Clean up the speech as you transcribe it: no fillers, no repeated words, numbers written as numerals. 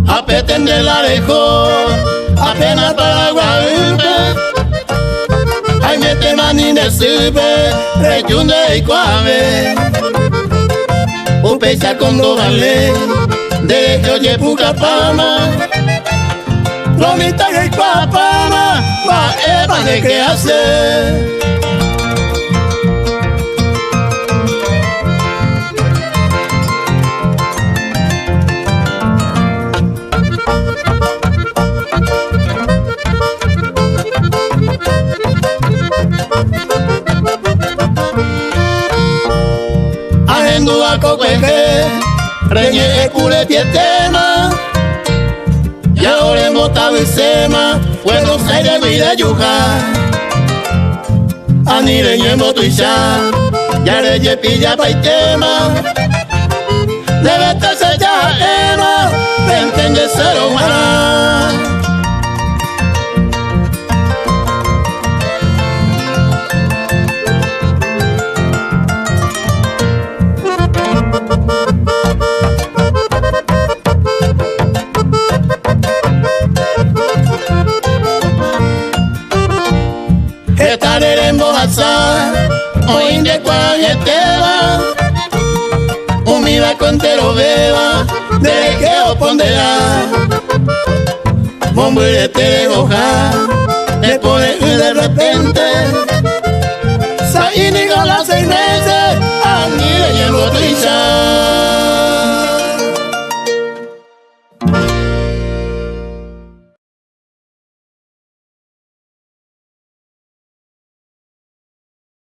A pretender la dejó apenas para Guadalupe. Ay, me teman ni de sube, reyunde y cuave. Upecha con do vale, de que oye puca pama. Lomita y cuapama, va eva de qué hacer. Agendo a coqueje, reñe el cule tema. Y ahora hemos estado en Sema, Buenos Aires, vida yuca. Ani reñemos tu isha, ya reñe pilla pa' el tema. Debe estarse ya ema, entiende ser humana. Estaré en Bojaza, hoy de Cuajeteva. Humida con tero beba, de que opondera. Bomburete de hoja, me pone de repente. Saí ni con las 6 meses,